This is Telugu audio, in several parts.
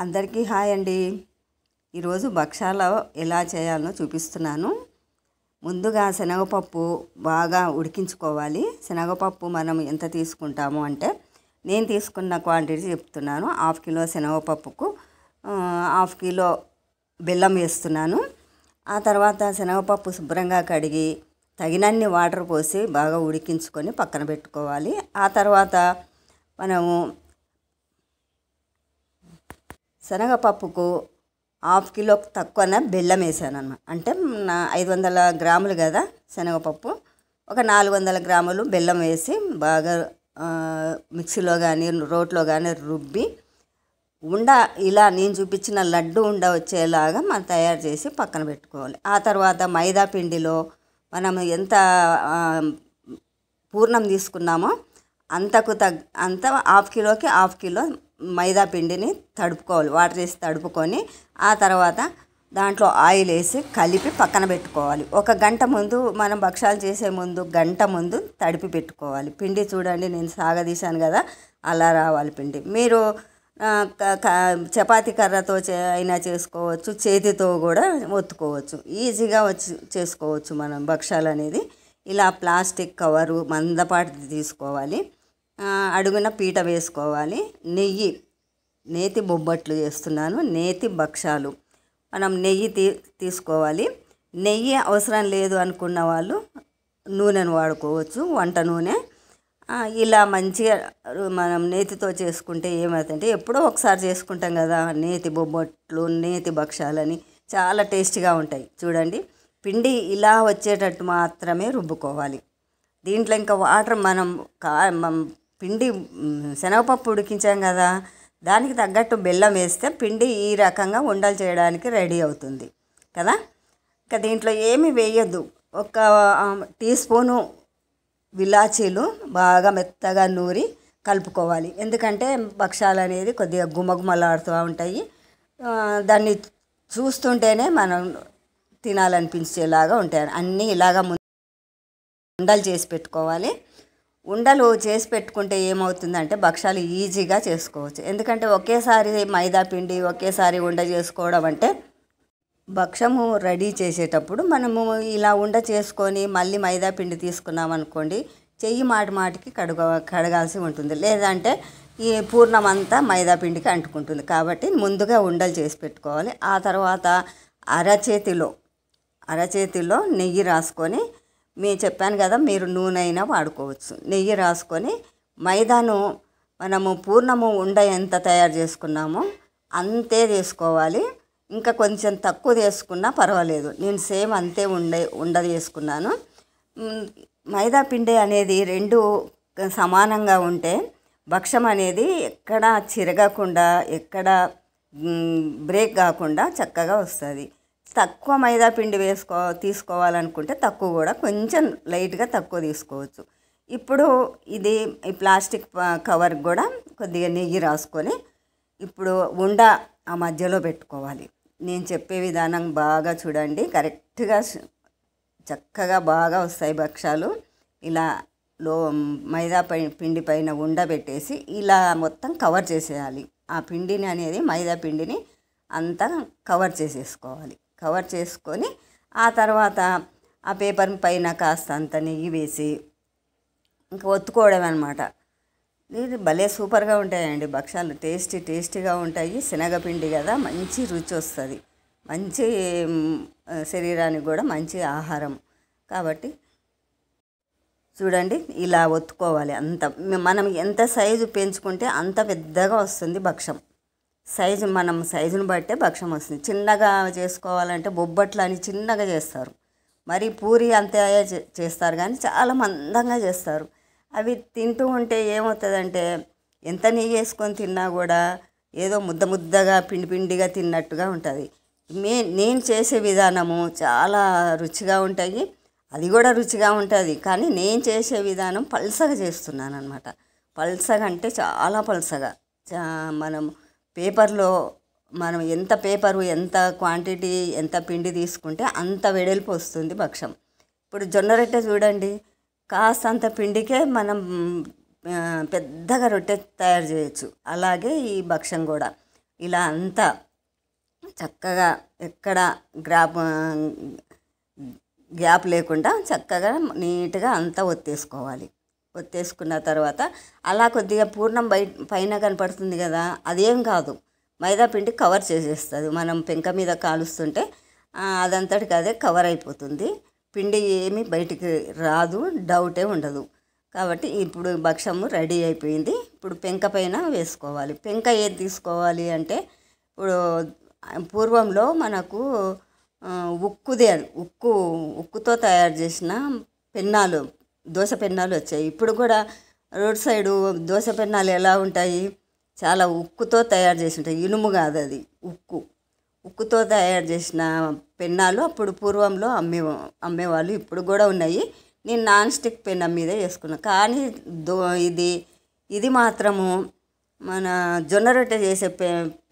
అందరికీ హాయ్ అండి. ఈరోజు భక్షాలు ఎలా చేయాలో చూపిస్తున్నాను. ముందుగా శనగపప్పు బాగా ఉడికించుకోవాలి. శనగపప్పు మనం ఎంత తీసుకుంటాము అంటే నేను తీసుకున్న క్వాంటిటీ చెప్తున్నాను. 1/2 కిలో శనగపప్పుకు 1/2 కిలో బెల్లం వేస్తున్నాను. ఆ తర్వాత శనగపప్పు శుభ్రంగా కడిగి తగినన్ని వాటర్ పోసి బాగా ఉడికించుకొని పక్కన పెట్టుకోవాలి. ఆ తర్వాత మనము శనగపప్పుకు 1/2 కిలోకి తక్కువనే బెల్లం వేసాను అన్నమాట. అంటే 500 గ్రాములు కదా శనగపప్పు, ఒక 400 గ్రాములు బెల్లం వేసి బాగా మిక్సీలో కానీ రోట్లో కానీ రుబ్బి ఉండ ఇలా నేను చూపించిన లడ్డు ఉండ వచ్చేలాగా మనం తయారు చేసి పక్కన పెట్టుకోవాలి. ఆ తర్వాత మైదా పిండిలో మనం ఎంత పూర్ణం తీసుకున్నామో అంత 1/2 కిలోకి 1/2 కిలో మైదా పిండిని తడుపుకోవాలి. వాటర్ వేసి తడుపుకొని ఆ తర్వాత దాంట్లో ఆయిల్ వేసి కలిపి పక్కన పెట్టుకోవాలి. 1 గంట ముందు మనం భక్షాలు చేసే ముందు గంట ముందు తడిపి పెట్టుకోవాలి. పిండి చూడండి, నేను సాగదీశాను కదా, అలా రావాలి పిండి. మీరు చపాతీ కర్రతో అయినా చేసుకోవచ్చు, చేతితో కూడా ఒత్తుకోవచ్చు. ఈజీగా చేసుకోవచ్చు మనం భక్షాలు అనేది. ఇలా ప్లాస్టిక్ కవరు మందపాటి తీసుకోవాలి. అడుగున పీట వేసుకోవాలి. నేతి బొబ్బట్లు చేస్తున్నాను, నేతి భక్షాలు. మనం నెయ్యి తీసుకోవాలి. నెయ్యి అవసరం లేదు అనుకున్న వాళ్ళు నూనెను వాడుకోవచ్చు, వంట నూనె. ఇలా మంచిగా మనం నేతితో చేసుకుంటే ఏమవుతుందంటే ఎప్పుడో ఒకసారి చేసుకుంటాం కదా నేతి బొబ్బట్లు, నేతి భక్షాలని, చాలా టేస్టీగా ఉంటాయి. చూడండి, పిండి ఇలా వచ్చేటట్టు మాత్రమే రుబ్బుకోవాలి. దీంట్లో ఇంకా వాటర్ మనం పిండి శనగపప్పు ఉడికించాం కదా, దానికి తగ్గట్టు బెల్లం వేస్తే పిండి ఈ రకంగా ఉండలు చేయడానికి రెడీ అవుతుంది కదా. ఇంకా దీంట్లో ఏమి వేయద్దు. 1 టీ స్పూను విలాచీలు బాగా మెత్తగా నూరి కలుపుకోవాలి. ఎందుకంటే భక్షాలు అనేది కొద్దిగా గుమగుమలాడుతూ ఉంటాయి. దాన్ని చూస్తుంటేనే మనం తినాలనిపించేలాగా ఉంటాయి. అన్నీ ఇలాగా ఉండలు చేసి పెట్టుకోవాలి. ఉండలు చేసి పెట్టుకుంటే ఏమవుతుందంటే భక్షాలు ఈజీగా చేసుకోవచ్చు. ఎందుకంటే ఒకేసారి మైదా పిండి ఒకేసారి ఉండ చేసుకోవడం అంటే భక్షము రెడీ చేసేటప్పుడు మనము ఇలా ఉండ చేసుకొని మళ్ళీ మైదా పిండి తీసుకున్నాం అనుకోండి, చెయ్యి మాటికి కడగాల్సి ఉంటుంది. లేదంటే ఈ పూర్ణం అంతా మైదా పిండికి అంటుకుంటుంది. కాబట్టి ముందుగా ఉండలు చేసి పెట్టుకోవాలి. ఆ తర్వాత అరచేతిలో నెయ్యి రాసుకొని, మేము చెప్పాను కదా, మీరు నూనె అయినా వాడుకోవచ్చు. నెయ్యి రాసుకొని మైదాను మనము పూర్ణము ఉండ ఎంత తయారు చేసుకున్నామో అంతే తీసుకోవాలి. ఇంకా కొంచెం తక్కువ తీసుకున్నా పర్వాలేదు. నేను సేమ్ అంతే ఉండ చేసుకున్నాను. మైదా పిండి అనేది 2 సమానంగా ఉంటే భక్షం అనేది ఎక్కడ చిరగకుండా, ఎక్కడ బ్రేక్ కాకుండా చక్కగా వస్తుంది. తక్కువ మైదా పిండి తీసుకోవాలనుకుంటే తక్కువ కూడా కొంచెం లైట్గా తక్కువ తీసుకోవచ్చు. ఇప్పుడు ఈ ప్లాస్టిక్ కవర్ కూడా కొద్దిగా నెయ్యి రాసుకొని ఇప్పుడు ఉండ ఆ మధ్యలో పెట్టుకోవాలి. నేను చెప్పే విధానం బాగా చూడండి, కరెక్ట్గా చక్కగా బాగా వస్తాయి భక్షాలు. ఇలా మైదా పిండి పైన ఉండ పెట్టేసి ఇలా మొత్తం కవర్ చేసేయాలి. ఆ పిండిని అనేది మైదా పిండిని అంతా కవర్ చేసేసుకోవాలి. కవర్ చేసుకొని ఆ తర్వాత ఆ పేపర్ పైన కాస్త అంత నెయ్యి వేసి ఇంకా ఒత్తుకోవడం అనమాట. ఇది భలే సూపర్గా ఉంటాయండి భక్షాలు. టేస్టీగా ఉంటాయి. శనగపిండి కదా, మంచి రుచి వస్తుంది. మంచి శరీరానికి కూడా మంచి ఆహారం. కాబట్టి చూడండి, ఇలా ఒత్తుకోవాలి. మనం ఎంత సైజు పెంచుకుంటే అంత పెద్దగా వస్తుంది భక్షం. మనం సైజుని బట్టే భక్షం వస్తుంది. చిన్నగా చేసుకోవాలంటే బొబ్బట్లు అని చిన్నగా చేస్తారు, మరి పూరి అంతే చేస్తారు, కానీ చాలా మందంగా చేస్తారు. అవి తింటూ ఉంటే ఏమవుతుందంటే ఎంత నెయ్యి వేసుకొని తిన్నా కూడా ఏదో ముద్దగా పిండిగా తిన్నట్టుగా ఉంటుంది. నేను చేసే విధానము చాలా రుచిగా ఉంటాయి, అది కూడా రుచిగా ఉంటుంది. కానీ నేను చేసే విధానం పల్సగా చేస్తున్నాను అనమాట. పల్సగా అంటే చాలా పల్సగా. మనం పేపర్లో మనం ఎంత ఎంత క్వాంటిటీ, ఎంత పిండి తీసుకుంటే అంత వెడల్పు వస్తుంది భక్షం. ఇప్పుడు జొన్న రొట్టె చూడండి, కాస్తంత పిండికే మనం పెద్దగా రొట్టె తయారు చేయొచ్చు. అలాగే ఈ భక్షం కూడా ఇలా అంతా చక్కగా ఎక్కడ గ్యాప్ లేకుండా చక్కగా నీట్గా అంతా ఒత్తేసుకోవాలి. ఒత్తేసుకున్న తర్వాత అలా కొద్దిగా పూర్ణం పైన కనపడుతుంది కదా, అదేం కాదు, మైదా పిండి కవర్ చేసేస్తుంది. మనం పెంక మీద కాలుస్తుంటే అదంతటికి అదే కవర్ అయిపోతుంది. పిండి ఏమీ బయటికి రాదు, డౌటే ఉండదు. కాబట్టి ఇప్పుడు భక్షము రెడీ అయిపోయింది. ఇప్పుడు పెంక పైన వేసుకోవాలి. పెంక ఏది తీసుకోవాలి అంటే, ఇప్పుడు పూర్వంలో మనకు ఉక్కుతో తయారు చేసిన పెన్నాలు, దోశ పెన్నాలు వచ్చాయి. ఇప్పుడు కూడా రోడ్ సైడు దోశ పెన్నాలు ఎలా ఉంటాయి, చాలా ఉక్కుతో తయారు చేసి ఉంటాయి. ఇనుము కాదు, అది ఉక్కుతో తయారు చేసిన పెన్నాలు అప్పుడు పూర్వంలో అమ్మేవాళ్ళు. ఇప్పుడు కూడా ఉన్నాయి. నేను నాన్ స్టిక్ పెన్నం మీద వేసుకున్నాను. కానీ ఇది మాత్రము మన జొన్న రొట్టె చేసే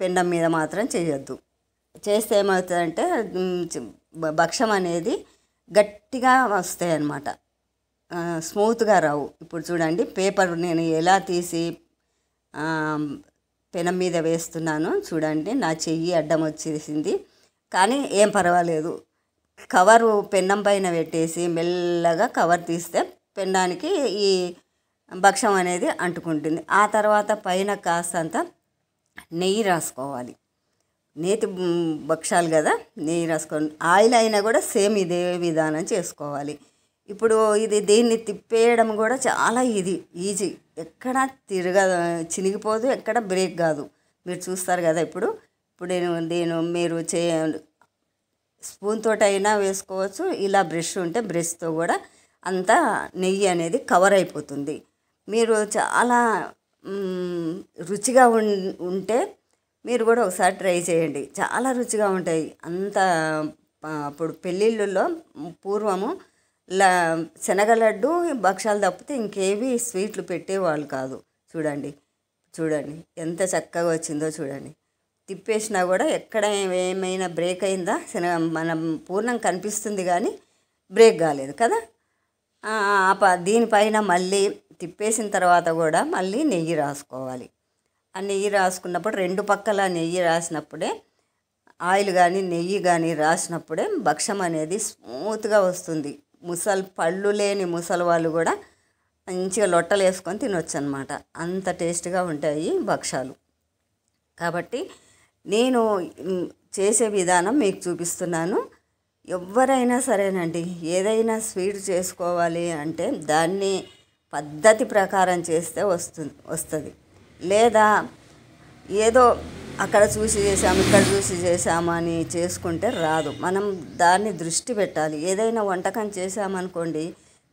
పెన్నం మీద మాత్రం చేయొద్దు. చేస్తే ఏమవుతుందంటే భక్షం అనేది గట్టిగా వస్తాయి అన్నమాట, స్మూత్గా రావు. ఇప్పుడు చూడండి, పేపర్ నేను ఎలా తీసి పెనం మీద వేస్తున్నాను చూడండి. నా చెయ్యి అడ్డం వచ్చేసింది, కానీ ఏం పర్వాలేదు. కవరు పెన్నం పైన పెట్టేసి మెల్లగా కవర్ తీస్తే పెన్నానికి ఈ భక్షం అనేది అంటుకుంటుంది. ఆ తర్వాత పైన కాస్తంత నెయ్యి రాసుకోవాలి. నేతి భక్షాలు కదా, నెయ్యి రాసుకోండి. ఆయిల్ అయినా కూడా సేమ్ ఇదే విధానం చేసుకోవాలి. ఇప్పుడు దీన్ని తిప్పేయడం కూడా చాలా ఈజీ, ఎక్కడ చినిగిపోదు, ఎక్కడ బ్రేక్ కాదు. మీరు చూస్తారు కదా. ఇప్పుడు మీరు స్పూన్ తోటి అయినా వేసుకోవచ్చు, ఇలా బ్రష్ ఉంటే బ్రష్తో కూడా అంతా నెయ్యి అనేది కవర్ అయిపోతుంది. మీరు చాలా రుచిగా ఉంటే మీరు కూడా ఒకసారి ట్రై చేయండి, చాలా రుచిగా ఉంటాయి. అప్పుడు పెళ్ళిళ్ళల్లో పూర్వము శనగ లడ్డు భక్షాలు తప్పితే ఇంకేవి స్వీట్లు పెట్టేవాళ్ళు కాదు. చూడండి ఎంత చక్కగా వచ్చిందో చూడండి. తిప్పేసినా కూడా ఎక్కడ ఏమైనా బ్రేక్ అయిందా, మనం పూర్ణం కనిపిస్తుంది కానీ బ్రేక్ కాలేదు కదా. దీనిపైన మళ్ళీ తిప్పేసిన తర్వాత కూడా మళ్ళీ నెయ్యి రాసుకోవాలి. ఆ నెయ్యి రాసుకున్నప్పుడు రెండు పక్కల నెయ్యి రాసినప్పుడే, ఆయిల్ కానీ నెయ్యి కానీ రాసినప్పుడే భక్షం అనేది స్మూత్గా వస్తుంది. పళ్ళు లేని ముసలి వాళ్ళు కూడా మంచిగా లొట్టలు వేసుకొని తినొచ్చు అన్నమాట, అంత టేస్ట్గా ఉంటాయి భక్షాలు. కాబట్టి నేను చేసే విధానం మీకు చూపిస్తున్నాను. ఎవరైనా సరేనండి, ఏదైనా స్వీట్ చేసుకోవాలి అంటే దాన్ని పద్ధతి ప్రకారం చేస్తే వస్తుంది. లేదా ఏదో అక్కడ చూసి చేసాము, ఇక్కడ చూసి చేసాము అని చేసుకుంటే రాదు. మనం దాన్ని దృష్టి పెట్టాలి. ఏదైనా వంటకం చేసామనుకోండి,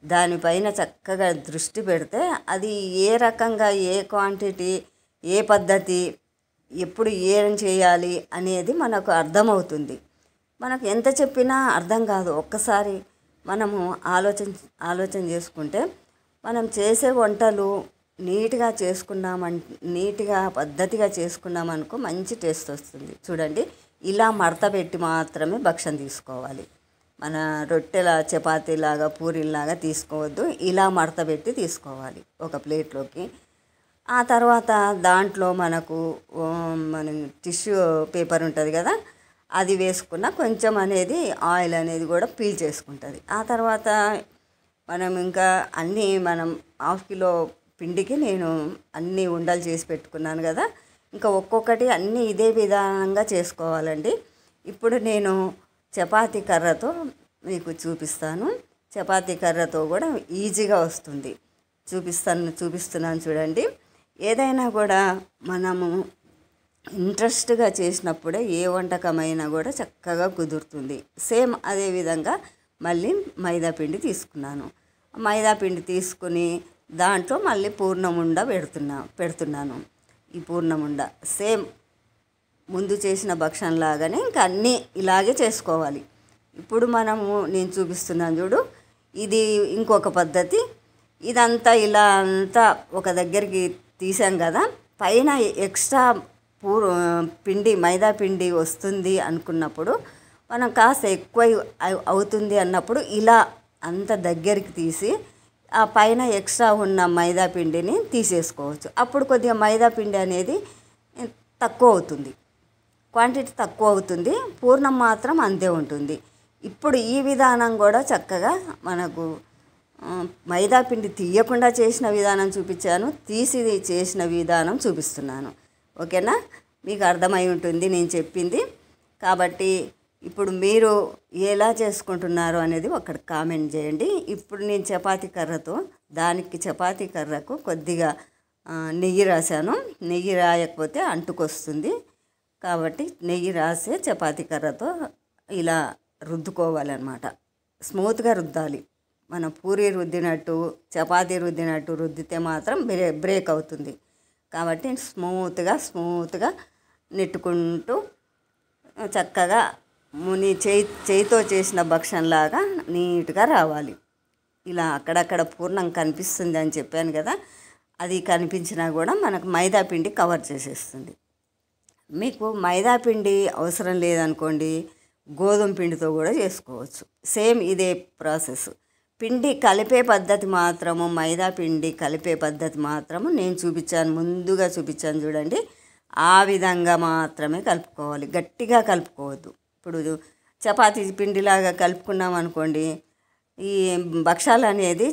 దానిపైన చక్కగా దృష్టి పెడితే అది ఏ రకంగా, ఏ క్వాంటిటీ, ఏ పద్ధతి, ఎప్పుడు ఏం చేయాలి అనేది మనకు అర్థమవుతుంది. మనకు ఎంత చెప్పినా అర్థం కాదు. ఒక్కసారి మనము ఆలోచన చేసుకుంటే మనం చేసే వంటలు నీట్గా పద్ధతిగా చేసుకున్నామనుకో మంచి టేస్ట్ వస్తుంది. చూడండి, ఇలా మడత పెట్టి మాత్రమే భక్షం తీసుకోవాలి. మన రొట్టెల చపాతీలాగా పూరీలాగా తీసుకోవద్దు, ఇలా మడత పెట్టి తీసుకోవాలి ఒక ప్లేట్లోకి. ఆ తర్వాత దాంట్లో మన టిష్యూ పేపర్ ఉంటుంది కదా, అది వేసుకున్న కొంచెం అనేది ఆయిల్ అనేది కూడా పీల్చేసుకుంటుంది. ఆ తర్వాత మనం హాఫ్ కిలో పిండికి నేను అన్నీ ఉండలు చేసి పెట్టుకున్నాను కదా, ఇంకా ఒక్కొక్కటి అన్నీ ఇదే విధానంగా చేసుకోవాలండి. ఇప్పుడు నేను చపాతీ కర్రతో మీకు చూపిస్తాను. చపాతీ కర్రతో కూడా ఈజీగా వస్తుంది. చూపిస్తున్నాను చూడండి. ఏదైనా కూడా మనము ఇంట్రెస్ట్గా చేసినప్పుడే ఏ వంటకమైనా కూడా చక్కగా కుదురుతుంది. సేమ్ అదేవిధంగా మళ్ళీ మైదా పిండి తీసుకున్నాను. మైదా పిండి తీసుకుని దాంట్లో మళ్ళీ పూర్ణముండ పెడుతున్నాను. ఈ పూర్ణముండ సేమ్ ముందు చేసిన భక్షంలాగానే ఇంకా అన్నీ ఇలాగే చేసుకోవాలి. ఇప్పుడు నేను చూపిస్తున్నాను చూడు, ఇది ఇంకొక పద్ధతి. ఇదంతా ఇలా అంతా ఒక దగ్గరికి తీసాం కదా, పైన ఎక్స్ట్రా మైదా పిండి వస్తుంది అనుకున్నప్పుడు, మనం కాస్త ఎక్కువ అవుతుంది అన్నప్పుడు ఇలా అంత దగ్గరికి తీసి ఆ పైన ఎక్స్ట్రా ఉన్న మైదా పిండిని తీసేసుకోవచ్చు. అప్పుడు కొద్దిగా మైదా పిండి అనేది తక్కువ అవుతుంది. క్వాంటిటీ తక్కువ అవుతుంది, పూర్ణం మాత్రం అంతే ఉంటుంది. ఇప్పుడు ఈ విధానం కూడా చక్కగా మనకు మైదా పిండి తీయకుండా చేసిన విధానం చూపించాను, తీసి చేసిన విధానం చూపిస్తున్నాను. ఓకేనా, మీకు అర్థమై ఉంటుంది నేను చెప్పింది. కాబట్టి ఇప్పుడు మీరు ఎలా చేసుకుంటున్నారు అనేది ఒకటి కామెంట్ చేయండి. ఇప్పుడు నేను చపాతీ కర్రతో దానికి చపాతీ కర్రకు కొద్దిగా నెయ్యి రాశాను. నెయ్యి రాయకపోతే అంటుకొస్తుంది, కాబట్టి నెయ్యి రాసే చపాతీ కర్రతో ఇలా రుద్దుకోవాలన్నమాట. స్మూత్గా రుద్దాలి. మనం పూరి రుద్దినట్టు చపాతీ రుద్దినట్టు రుద్దితే మాత్రం బ్రేక్ అవుతుంది. కాబట్టి స్మూత్గా నెట్టుకుంటూ చక్కగా చేయితో చేసిన భక్షంలాగా నీట్గా రావాలి. ఇలా అక్కడక్కడ పూర్ణం కనిపిస్తుంది అని చెప్పాను కదా, అది కనిపించినా కూడా మనకు మైదా పిండి కవర్ చేసేస్తుంది. మీకు మైదా పిండి అవసరం లేదనుకోండి, గోధుమ పిండితో కూడా చేసుకోవచ్చు. సేమ్ ఇదే ప్రాసెస్. పిండి కలిపే పద్ధతి మాత్రము, మైదా పిండి కలిపే పద్ధతి మాత్రము నేను ముందుగా చూపించాను చూడండి, ఆ విధంగా మాత్రమే కలుపుకోవాలి. గట్టిగా కలుపుకోవద్దు. ఇప్పుడు చపాతీ పిండిలాగా కలుపుకున్నాం అనుకోండి, ఈ భక్షాలు అనేది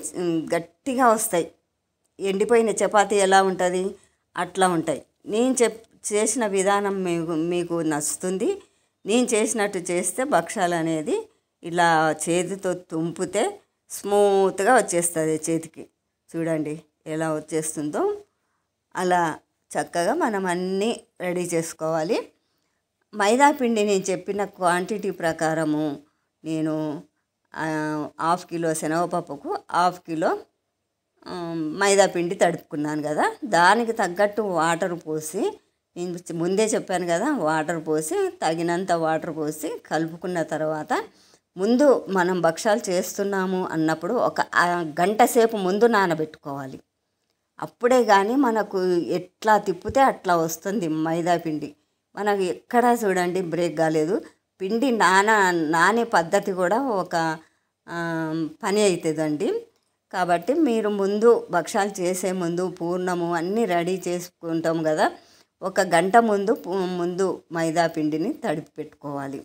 గట్టిగా వస్తాయి. ఎండిపోయిన చపాతీ ఎలా ఉంటుంది అట్లా ఉంటాయి. నేను చేసిన విధానం మీకు నచ్చుతుంది. నేను చేసినట్టు చేస్తే భక్షాలు అనేది ఇలా చేతితో తుంపితే స్మూత్గా వచ్చేస్తుంది చేతికి. చూడండి ఎలా వచ్చేస్తుందో. అలా చక్కగా మనం అన్నీ రెడీ చేసుకోవాలి. మైదా పిండి నేను చెప్పిన క్వాంటిటీ ప్రకారము నేను 1/2 కిలో శనగపప్పుకు 1/2 కిలో మైదా పిండి తడుపుకున్నాను కదా, దానికి తగ్గట్టు వాటర్ పోసి, నేను ముందే చెప్పాను కదా, వాటర్ పోసి తగినంత వాటర్ పోసి కలుపుకున్న తర్వాత, ముందు మనం భక్షాలు చేస్తున్నాము అన్నప్పుడు ఒక గంట సేపు ముందు నానబెట్టుకోవాలి. అప్పుడే కానీ మనకు ఎట్లా తిప్పితే అట్లా వస్తుంది మైదా పిండి. మనకు ఎక్కడా చూడండి బ్రేక్ కాలేదు. పిండి నానే పద్ధతి కూడా ఒక పని అవుతుందండి. కాబట్టి మీరు ముందు భక్షాలు చేసే ముందు పూర్ణము అన్నీ రెడీ చేసుకుంటాం కదా, ఒక గంట ముందు మైదా పిండిని తడిపి పెట్టుకోవాలి.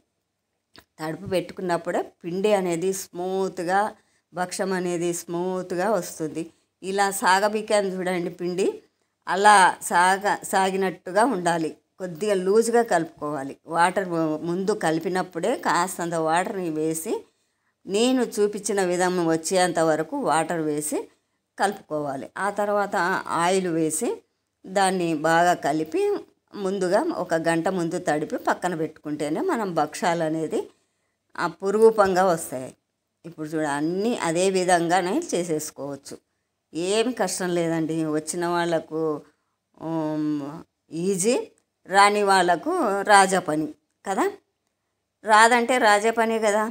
తడిపి పెట్టుకున్నప్పుడే పిండి అనేది స్మూత్గా, భక్షం అనేది స్మూత్గా వస్తుంది. ఇలా సాగబికాను చూడండి పిండి, అలా సాగినట్టుగా ఉండాలి. కొద్దిగా లూజ్గా కలుపుకోవాలి. వాటర్ ముందు కలిపినప్పుడే కాస్తంత వాటర్ని వేసి, నేను చూపించిన విధం వచ్చేంత వరకు వాటర్ వేసి కలుపుకోవాలి. ఆ తర్వాత ఆయిల్ వేసి దాన్ని బాగా కలిపి ముందుగా ఒక గంట ముందు తడిపి పక్కన పెట్టుకుంటేనే మనం భక్షాలు అనేది పురుగుపంగా వస్తాయి. ఇప్పుడు చూడ అన్నీ అదే విధంగానే చేసేసుకోవచ్చు. ఏమి కష్టం లేదండి. వచ్చిన వాళ్ళకు ఈజీ, రాని వాళ్ళకు రాజా పని కదా. రాదంటే రాజా పని కదా,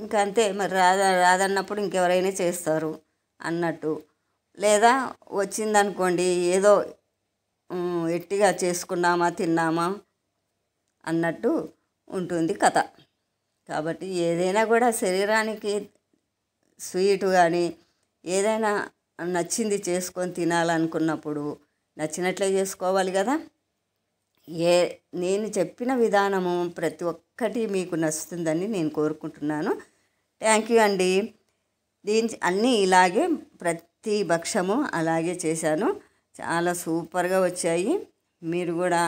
ఇంకంతే. మరి రాదన్నప్పుడు ఇంకెవరైనా చేస్తారు అన్నట్టు. లేదా వచ్చిందనుకోండి, ఏదో ఎట్టిగా చేసుకున్నామా తిన్నామా అన్నట్టు ఉంటుంది కథ. కాబట్టి ఏదైనా కూడా శరీరానికి స్వీటు కానీ ఏదైనా నచ్చింది చేసుకొని తినాలనుకున్నప్పుడు నచ్చినట్లే చేసుకోవాలి కదా. నేను చెప్పిన విధానము ప్రతి ఒక్కటి మీకు నచ్చుతుందని నేను కోరుకుంటున్నాను. థ్యాంక్ యూ అండి. అన్నీ ఇలాగే ప్రతి భక్షము అలాగే చేశాను. చాలా సూపర్గా వచ్చాయి. మీరు కూడా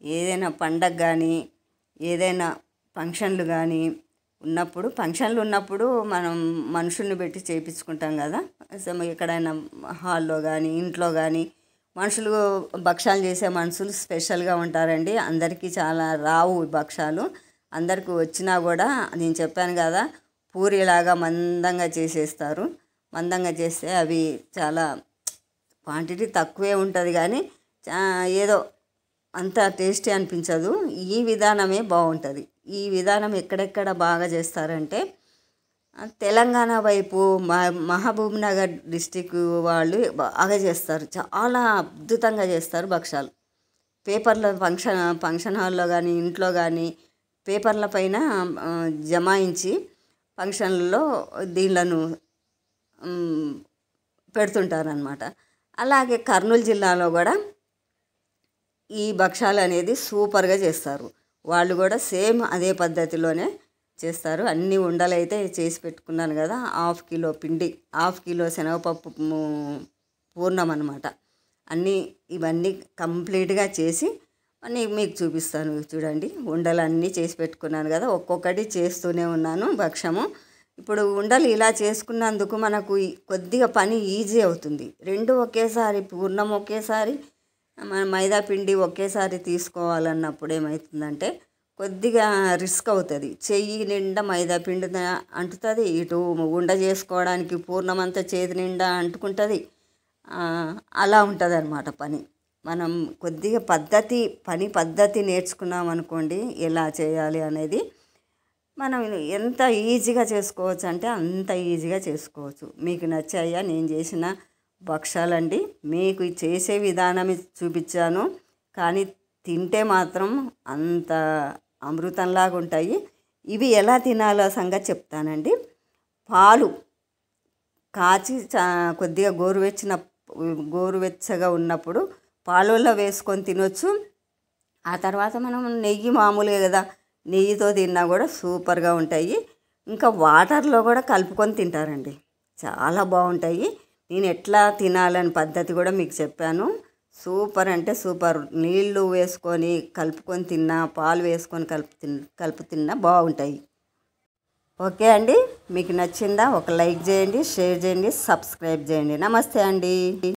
ఏదైనా పండగ కానీ ఏదైనా ఫంక్షన్లు కానీ ఫంక్షన్లు ఉన్నప్పుడు మనం మనుషుల్ని పెట్టి చేయించుకుంటాం కదా. ఎక్కడైనా హాల్లో కానీ ఇంట్లో కానీ మనుషులు భక్షాలు చేసే మనుషులు స్పెషల్గా ఉంటారండి. అందరికీ చాలా రావు భక్షాలు. అందరికీ వచ్చినా కూడా నేను చెప్పాను కదా, పూరిలాగా మందంగా చేసేస్తారు. మందంగా చేస్తే అవి చాలా క్వాంటిటీ తక్కువే ఉంటుంది కానీ ఏదో అంత టేస్టీ అనిపించదు. ఈ విధానమే బాగుంటుంది. ఈ విధానం ఎక్కడెక్కడ బాగా చేస్తారంటే తెలంగాణ వైపు మహబూబ్ నగర్ డిస్టిక్ వాళ్ళు బాగా చేస్తారు. చాలా అద్భుతంగా చేస్తారు భక్షాలు. పేపర్ల ఫంక్షన్ హాల్లో కానీ ఇంట్లో కానీ పేపర్ల పైన జమాయించి ఫంక్షన్లలో దీళ్ళను పెడుతుంటారనమాట. అలాగే కర్నూలు జిల్లాలో కూడా ఈ భక్షాలు అనేది సూపర్గా చేస్తారు. వాళ్ళు కూడా సేమ్ అదే పద్ధతిలోనే చేస్తారు. అన్ని ఉండలు అయితే చేసి పెట్టుకున్నాను కదా, 1/2 కిలో పిండి, 1/2 కిలో శనగపప్పు పూర్ణం అనమాట. ఇవన్నీ కంప్లీట్గా చేసి మీకు చూపిస్తాను. చూడండి, ఉండలు అన్నీ చేసి పెట్టుకున్నాను కదా, ఒక్కొక్కటి చేస్తూనే ఉన్నాను భక్షము. ఇప్పుడు ఉండలు ఇలా చేసుకున్నందుకు మనకు కొద్దిగా పని ఈజీ అవుతుంది. రెండు ఒకేసారి, పూర్ణం ఒకేసారి, మన మైదా పిండి ఒకేసారి తీసుకోవాలన్నప్పుడు ఏమవుతుందంటే కొద్దిగా రిస్క్ అవుతుంది. చెయ్యి నిండా మైదా పిండి అంటుతుంది, ఇటు ఉండ చేసుకోవడానికి పూర్ణం అంతా చేతి నిండా అంటుకుంటుంది. అలా ఉంటుంది అన్నమాట పని. మనం కొద్దిగా పని పద్ధతి నేర్చుకున్నాం అనుకోండి, ఎలా చేయాలి అనేది మనం ఎంత ఈజీగా చేసుకోవచ్చు అంటే అంత ఈజీగా చేసుకోవచ్చు. మీకు నచ్చాయా నేను చేసిన భక్షాలండి? మీకు చేసే విధానం చూపించాను, కానీ తింటే మాత్రం అంత అమృతంలాగా ఉంటాయి. ఇవి ఎలా తినాలో సంగతి చెప్తానండి. పాలు కాచి కొద్దిగా గోరువెచ్చగా ఉన్నప్పుడు పాలల్లో వేసుకొని తినొచ్చు. ఆ తర్వాత మనం నెయ్యి మామూలుగా కదా, నెయ్యితో తిన్నా కూడా సూపర్గా ఉంటాయి. ఇంకా వాటర్లో కూడా కలుపుకొని తింటారండి, చాలా బాగుంటాయి. నేను ఎట్లా తినాలని పద్ధతి కూడా మీకు చెప్పాను. సూపర్ అంటే సూపర్. నీళ్ళు వేసుకొని కలుపుకొని తిన్నా, పాలు వేసుకొని కలుపు తిన్నా బాగుంటాయి. ఓకే అండి, మీకు నచ్చిందా? ఒక లైక్ చేయండి, షేర్ చేయండి, సబ్స్క్రైబ్ చేయండి. నమస్తే అండి.